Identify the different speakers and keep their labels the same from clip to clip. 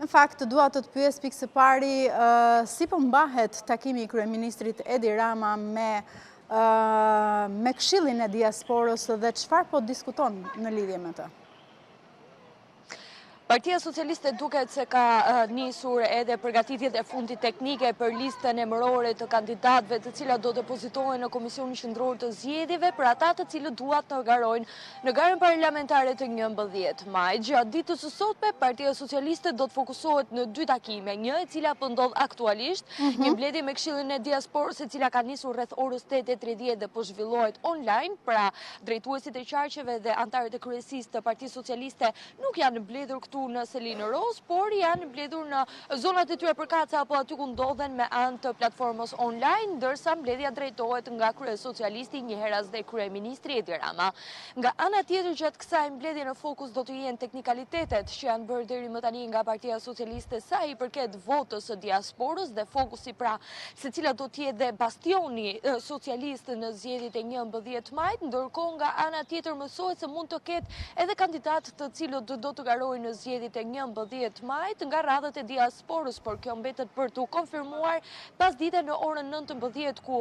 Speaker 1: Në fakt, dua të pyes pikë së pari, si po mbahet takimi i kryeministrit Edi Rama me Këshillin e Diasporës dhe çfarë po diskuton në lidhje me të?
Speaker 2: Partia Socialiste duket se ka nisur edhe përgatitjet e fundit teknike për listën emërore të kandidatëve të cilat do depozitohen në Komisionin Qendror të Zgjedhjeve për ata të cilët duat të garojnë në garën parlamentare të 11 maj. Gjatë ditës së sotme, Partia Socialiste do të fokusohet në dy takime, një e cila po ndodh aktualisht, një mbledhje me Këshillin e Diasporës e cila ka nisur rreth orës 8:30 dhe po zhvillohet online, pra drejtuesit e qarqeve dhe anëtarët e kryesisë të Partisë Socialiste nuk janë mbledhur këtu në Selinë Roz, por janë mbledhur në zonat e tyre përkatëse apo aty ku ndodhen me anë të platformës online, ndërsa mbledhja drejtohet nga kryesocialisti njëherës dhe kryeministri Edi Rama. Nga ana tjetër, gjatë kësaj mbledhje në fokus do të jenë teknikalitetet që janë bërë deri më tani nga Partia Socialiste sa i përket votës së diasporës dhe fokusi pra se cila do të jetë dhe bastioni socialist në zgjedhjet e 11 majit, ndërkohë nga ana tjetër mësohet se mund të ketë edhe kandidatë të cilët do të garojnë në zgjedhjet e 11 majit nga radhët e diasporës, por kjo mbetet për të konfirmuar pas dite në orën 19 ku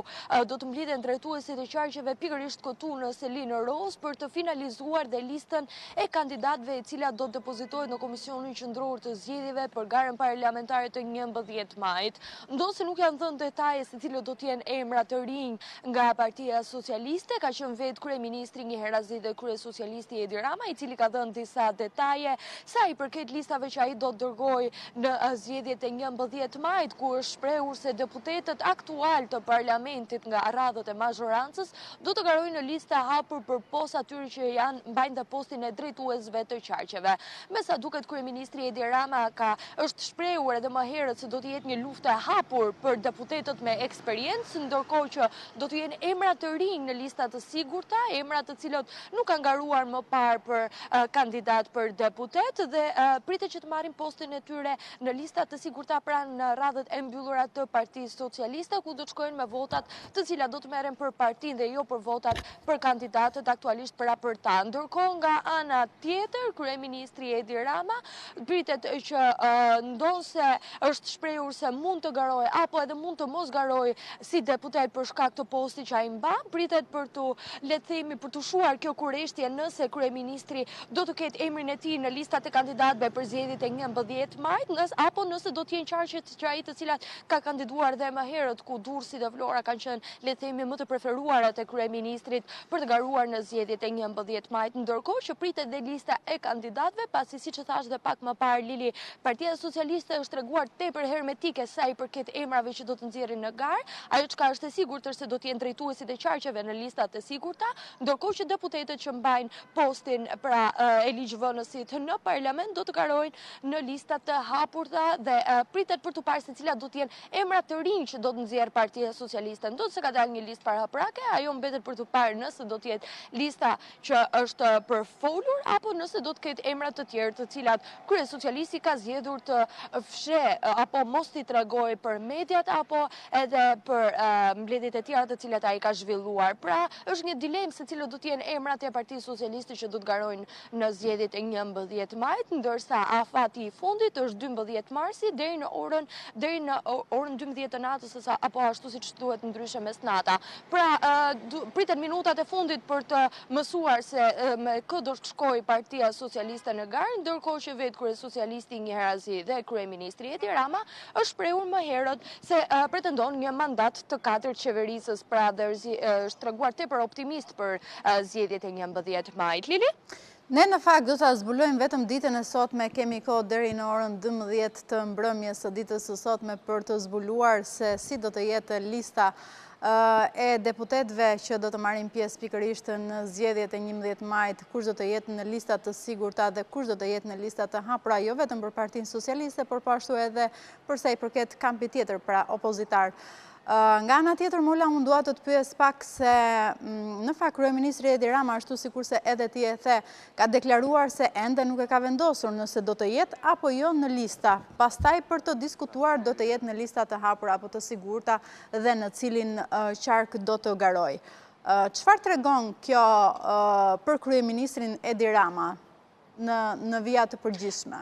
Speaker 2: do të mblidhen drejtuesit e qarqeve pikërisht këtu në Selinë Roz për të finalizuar dhe listën e kandidatëve e cila do depozitohet në Komisionin Qendror të Zgjedhjeve për garën parlamentare të 11 majit. Ndonse nuk janë dhënë detaje se cilët do të jenë emra të rinj nga Partia Socialiste, ka qenë vetë kryeministri njëherëzi dhe kryesocialisti Edi Rama, i cili ka dhënë disa detaje sa i përket listave që ai do të dërgojë në zgjedhjet e 11 majit, ku është shprehur se deputetët aktual të parlamentit nga radhët e mazhorancës do të garojnë në listë hapur për post atyre që mbajnë dhe postin e drejtuesve të qarqeve. Me sa duket, kryeministri Edi Rama është shprehur edhe më herët se do të jetë një luftë e hapur për deputetët me eksperiencë, ndërkohë që do të jenë emra të rinj në lista të sigurta, emra të cilët nuk kanë garuar më parë për kandidat për deputet dhe pritet që të marrin postin e tyre në listat të sigurta pra në radhët e mbyllura të Partisë Socialiste, ku do të shkojnë me votat të cilat do të merren për partinë dhe jo për votat për kandidatët aktualisht pra për ta. Ndërkohë nga ana tjetër, kryeministri Edi Rama pritet që ndonse është shprehur se mund të garojë apo edhe mund të mos garojë si deputet për shkak të postit që ai mban, pritet për të, le të themi, për të shuar kjo kurreshtje nëse kryeministri do të ketë emrin e tij në listat e kandidatëve për zgjedhjet e 11 majit, apo nëse do të jenë qarqet që ai të cilat ka kandiduar dhe më herët, ku Durrësi dhe Vlora kanë qenë, le të themi, më të preferuarat e kryeministrit për të garuar në zgjedhjet e 11 majit, ndërkohë që pritet dhe lista e kandidatëve, pasi siç e thash dhe pak më parë Lili, Partia Socialiste është treguar tepër hermetike sa i përket emrave që do të nxjerrin në garë. Ajo çka është e sigurt është se do të jenë drejtuesit e qarqeve në listat e sigurta, ndërkohë që deputetët që mbajnë postin pra e ligjvënësit në parlament do të garojnë në listat të hapurta dhe pritet për të parë se cilat do të jenë emrat të rinj që do të nxjerrë Partia Socialiste. Ndonse ka dalë një listë paraprake, ajo mbetet për të parë nëse do të jetë lista që është për folur apo nëse do të ketë emra të tjerë të cilat kryesocialisti ka zgjedhur të fsheh apo mos t'i tregojë për mediat apo edhe për mbledhjet e tjera të cilat ai ka zhvilluar. Pra, është një dilemë se cilët do të jenë emrat e Partisë Socialiste që do të garojnë në zgjedhjet e 11 majit, ndërsa afati i fundit është 12 marsi deri në orën 12 të natës apo ashtu siç thuhet ndryshe mesnata. Pra, pritet minutat e fundit për të mësuar se me kë do të shkojë Partia Socialiste në garë, ndërkohë që vetë kryesocialisti njëherëzi dhe kryeministri Edi Rama është shprehur më herët se pretendon një mandat të 4 qeverisës, pra dhe është treguar tepër optimist për zgjedhjet e 11 majit. Lili?
Speaker 1: Ne në fakt do ta zbulojmë vetëm ditën e sotme, kemi kohë deri në orën 12 të mbrëmjes së ditës së sotme për të zbuluar se si do të jetë lista e deputetëve që do të marrin pjesë pikërisht në zgjedhjet e 11 majit, kush do të jetë në listat të sigurta dhe kush do të jetë në listat të hapura, jo vetëm për Partinë Socialiste, por po ashtu edhe për sa i përket kampit tjetër, pra opozitar. Nga ana tjetër, Mola, unë dua të pyes pak se në fakt kryeministri Edi Rama, ashtu sikurse edhe ti e the, ka deklaruar se ende nuk e ka vendosur nëse do të jetë apo jo në lista. Pastaj për të diskutuar do të jetë në lista të hapura apo të sigurta dhe në cilin qark do të garojë. Çfarë tregon kjo për kryeministrin Edi Rama në vija të përgjithshme?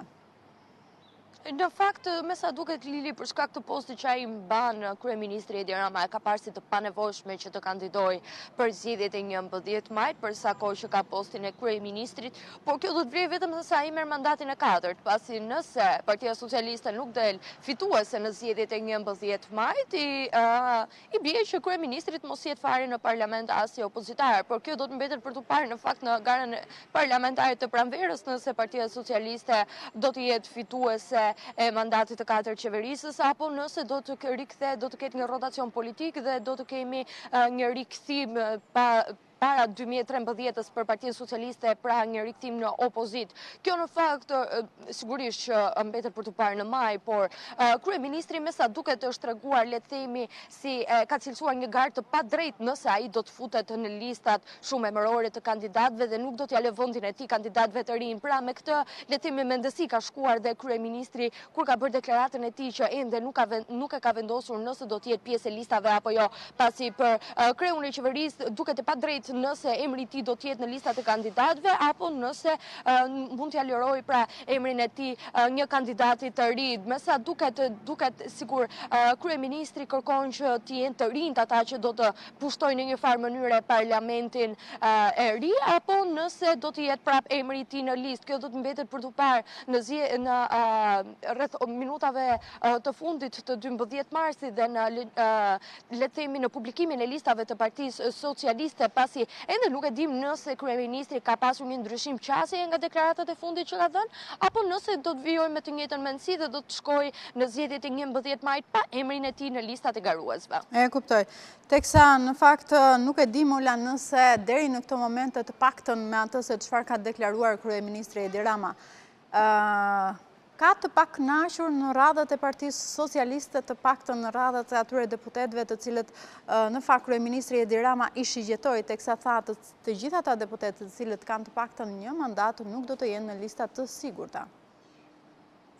Speaker 2: Në fakt, me sa duket Lili, për shkak të postit që ai mban kryeministri Edi Rama, e ka parë si të panevojshme që të kandidojë për zgjedhjet e 11 majit, për sa kohë që ka postin e kryeministrit, por kjo do të vlejë vetëm se sa ai merr mandatin e 4, pasi nëse Partia Socialiste nuk del fituese në zgjedhjet e 11 majit, i bie që kryeministrit mos jetë fare në parlament as si opozitar, por kjo do të mbetet për të parë në fakt në garën parlamentare të pranverës, nëse Partia Socialiste do të jetë fituese e mandatit të 4 qeverisës, apo nëse do të ketë një rotacion politik dhe do të kemi një rikthim para 2013-ës për Partinë Socialiste, pra një rikthim në opozit. Kjo në fakt sigurisht që mbetet për të parë në maj, por kryeministri me sa duket është treguar, le të themi, si ka cilësuar një garë të padrejtë nëse ai do të futet në listat shumë emërore të kandidatëve dhe nuk do t'ja lë vendin e tij kandidatëve të rinj. Pra me këtë, le të themi, mendësi ka shkuar dhe kryeministri kur ka bërë deklaratën e tij që ende nuk e ka vendosur nëse do të jetë pjesë e listave apo jo, pasi për kreun e qeverisë duket e padrejtë nëse emri i tij do të jetë në listat e kandidatëve apo nëse mund t'ja lëroj pra emrin e tij një kandidati të ri. Me sa duket sikur kryeministri kërkon që të jenë të rinjt ata që do të pushtojnë në një farë mënyre parlamentin e ri, apo nëse do të jetë prap emri i tij në listë. Kjo do të mbetet për të parë në rreth minutave të fundit të 12 marsit dhe në le të themi në publikimin e listave të Partisë Socialiste, pasi ende nuk e dim nëse kryeministri ka pasur një ndryshim qasje nga deklaratat e fundit që ka dhënë, apo nëse do të vijojë me të njëjtën mendësi dhe do të shkojë në zgjedhjet e 11 majit pa emrin e tij në listat e garuesve.
Speaker 1: E kuptoj. Teksa në fakt nuk e di Mola nëse deri në këto momente të paktën me atë se çfarë ka deklaruar kryeministri Edi Rama, ka të pak kënaqur në radhët e Partisë Socialiste, të paktën në radhët e atyre deputetëve të cilët në fakt kryeministri Edi Rama i shigjetoi, teksa tha të gjithë ata deputetë të cilët kanë të paktën një mandat nuk do të jenë në lista të sigurta.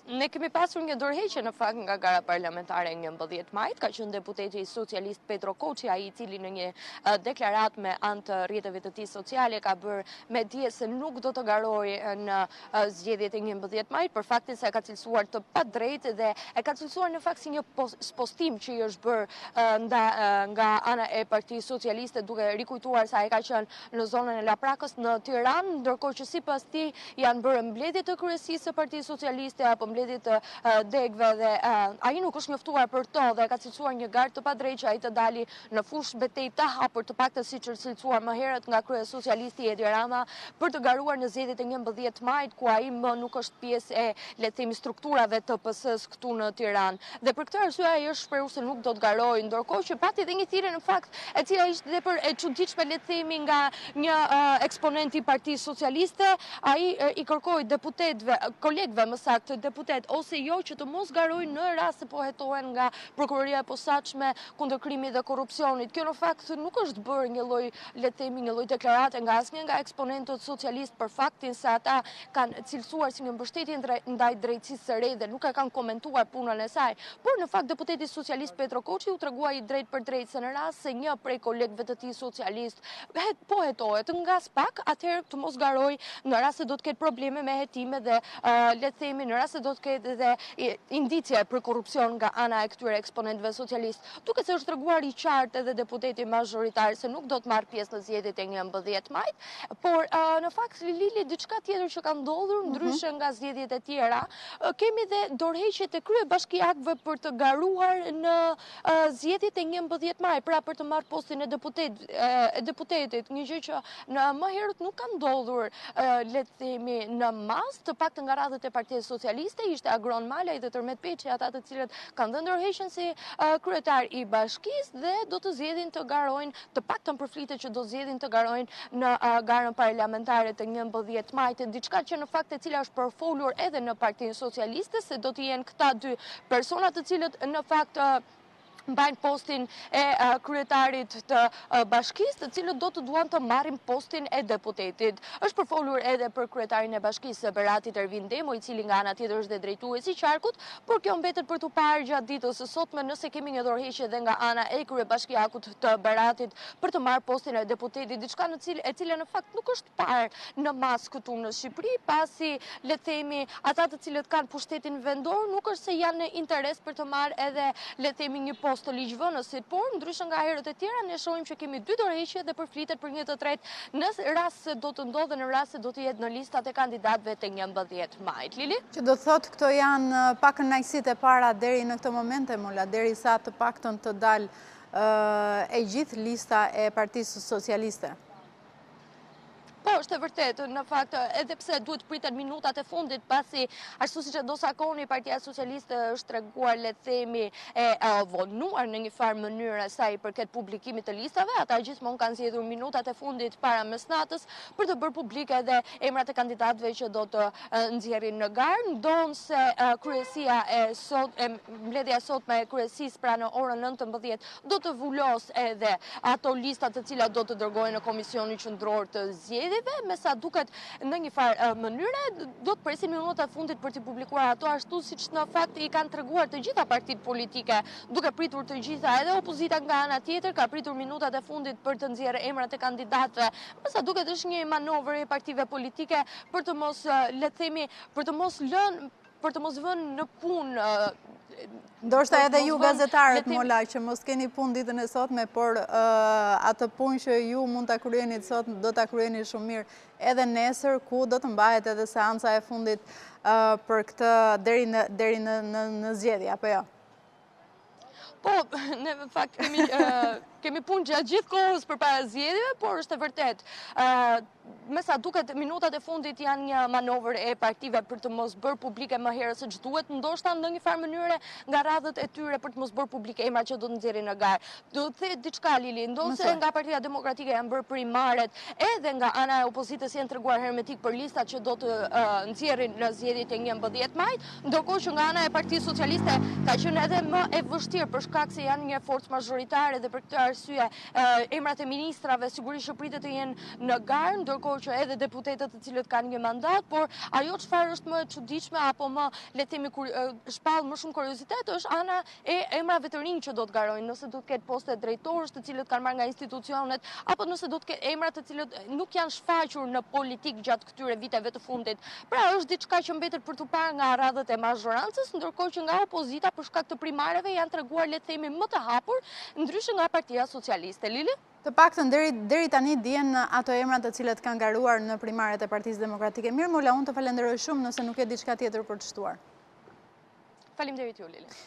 Speaker 2: Ne kemi pasur një dorëheqje në fakt nga gara parlamentare 11 majit, ka qenë deputeti socialist Petro Koçi, ai i cili në një deklaratë me anë të rrjeteve të tij sociale ka bërë me dije se nuk do të garojë në zgjedhjet e 11 majit për faktin se ka cilësuar të padrejtë dhe e ka cilësuar në fakt si një postim që i është bërë nga ana e Partisë Socialiste, duke rikujtuar se ai ka qenë në zonën e Laprakës në Tiranë, ndërkohë që sipas tij janë bërë mbledhje të kryesisë së Partisë Socialiste apo mbledhje të degëve dhe ai nuk është njoftuar për to dhe ka cilësuar një garë të padrejtë që ai të dali në fushë betejë të hapur, të paktën siç është cilësuar më herët nga kryesocialisti Edi Rama për të garuar në zgjedhjet e 11 majit, ku ai më nuk është pjesë e, le të themi, strukturave të PS-s këtu në Tiranë. Dhe për këtë arsye ai është shprehur se nuk do të garojë, ndërkohë që pati edhe një thirrje në fakt e cila ishte edhe për e çuditshme, le të themi, nga një eksponent i Partisë Socialiste, ai i kërkoi deputetëve, kolegëve më saktë, ose jo që të mos garojnë në rast se po hetohen nga prokuroria e posaçme kundër krimit dhe korrupsionit. Kjo në fakt nuk është bërë një lloj, le të themi, një lloj deklarate nga asnjë nga eksponentët socialist për faktin se ata kanë cilësuar si një mbështetje ndaj drejtësisë së re dhe nuk e kanë komentuar punën e saj. Por në fakt deputeti socialist Petro Koçi u tregua i drejt për drejt se në rast se një prej kolegëve të tij socialist po hetohet nga SPAK, atëherë të mos garoj në rast se do të ketë probleme me hetime dhe le të themi në rast se do të ketë dhe indicie për korrupsion nga ana e këtyre eksponentëve socialist. Duket se është treguar i qartë edhe deputeti mazhoritar se nuk do të marrë pjesë në zgjedhjet e 11 majit, por në fakt Lili diçka tjetër që ka ndodhur ndryshe nga zgjedhjet e tjera, kemi dhe dorëheqjet e kryebashkiakëve për të garuar në zgjedhjet e 11 majit, pra për të marrë postin e deputetit, një gjë që në më herët nuk ka ndodhur, le të themi, në mas, të paktën nga radhët e Partisë Socialiste, ishte Agron Malaj dhe Tërmet Peçi, ata të cilët kanë dhënë dorëheqjen si kryetar i bashkisë dhe do të zgjedhin të garojnë, të paktën përflitet që do zgjedhin të garojnë në garën parlamentare të 11 majit, diçka që në fakt e cila është përfolur edhe në Partinë Socialiste, se do të jenë këta dy persona të cilët në fakt mbajnë postin e kryetarit të bashkisë, të cilët do të duan të marrin postin e deputetit. Është përfolur edhe për kryetarin e bashkisë Beratit Ervin Demo, i cili nga ana tjetër është dhe drejtuesi i qarkut, por kjo mbetet për të parë gjatë ditës së sotme, nëse kemi një dorëheqje dhe nga ana e kryebashkiakut të Beratit për të marrë postin e deputetit, diçka e cila në fakt nuk është parë në mas këtu në Shqipëri, pasi le të themi ata të cilët kanë pushtetin vendor nuk është se janë në interes për të marrë edhe le të themi një post të ligjvënësit, por ndryshe nga herët e tjera ne shohim që kemi 2 dorëheqje dhe përflitet për një të tretë në rast se do të ndodhe, në rast se do të jetë në listat e kandidatëve të 11 majit. Lili?
Speaker 1: Që do të thotë këto janë pak kënaqësitë e para deri në këtë moment, Mola, derisa të paktën të dalë e gjithë lista e Partisë Socialiste.
Speaker 2: Po, është e vërtetë, në fakt, edhe pse duhet priten minutat e fundit, pasi ashtu siç e do sakoni, Partia Socialiste është treguar, le të themi, e vonuar në një farë mënyrë sa i përket publikimit të listave, ata gjithmonë kanë zgjedhur minutat e fundit para mesnatës për të bërë publike edhe emrat e kandidatëve që do të nxjerrin në garë, ndonse kryesia mbledhja e sotme e kryesisë pra në orën 19 do të vulos edhe ato lista të cilat do të dërgohen në Komisionin Qendror të Zgjedhjeve. Me sa duket në një farë mënyre, do të presin minutat e fundit për të publikuar ato ashtu siç në fakt i kanë treguar të gjitha partitë politike, duke pritur të gjitha, edhe opozita nga ana tjetër ka pritur minutat e fundit për të nxjerrë emrat e kandidatëve. Me sa duket është një manovër e partive politike për të mos, le të themi, për të mos vënë në punë
Speaker 1: ndoshta edhe ju gazetarët, Mola, që mos keni punë ditën e sotme, por atë punë që ju mund ta kryeni sot do ta kryeni shumë mirë edhe nesër, ku do të mbahet edhe seanca e fundit për këtë deri në zgjedhje, apo jo?
Speaker 2: Po, ne në fakt kemi punë gjatë gjithë kohës përpara zgjedhjeve, por është e vërtetë. Me sa duket, minutat e fundit janë një manovër e partive për të mos bërë publike më herë se ç'duhet, ndoshta në një farë mënyre nga radhët e tyre për të mos bërë publike emrat që do të nxjerrin në garë. Do të thënë diçka, Lili, ndonse nga Partia Demokratike janë bërë primaret, edhe nga ana e opozitës janë treguar hermetik për listat që do të nxjerrin në zgjedhjet e 11 majit, ndërkohë që nga ana e Partisë Socialiste ka qenë edhe më e vështirë për shkak se janë një forcë mazhoritare dhe për këtë arsye emrat e ministrave sigurisht që pritet të jenë në garë, ndërkohë që edhe deputetët të cilët kanë një mandat, por ajo çfarë është më e çuditshme apo më le të themi shpall më shumë kuriozitet është ana e emrave të rinj që do të garojnë, nëse do të ketë poste drejtorësh të cilët kanë marrë nga institucionet, apo nëse do të ketë emra të cilët nuk janë shfaqur në politik gjatë këtyre viteve të fundit. Pra është diçka që mbetet për të parë nga radhët e mazhorancës, ndërkohë që nga opozita për shkak të primareve janë treguar le të themi më të hapur, ndryshe nga Partia Socialiste. Lili?
Speaker 1: Të paktën deri tani dihen ato emrat të cilët kanë garuar në primaret e Partisë Demokratike. Mirë, Mola, unë të falenderoj shumë nëse nuk e diçka tjetër për të shtuar.
Speaker 2: Faleminderit ju, Lili.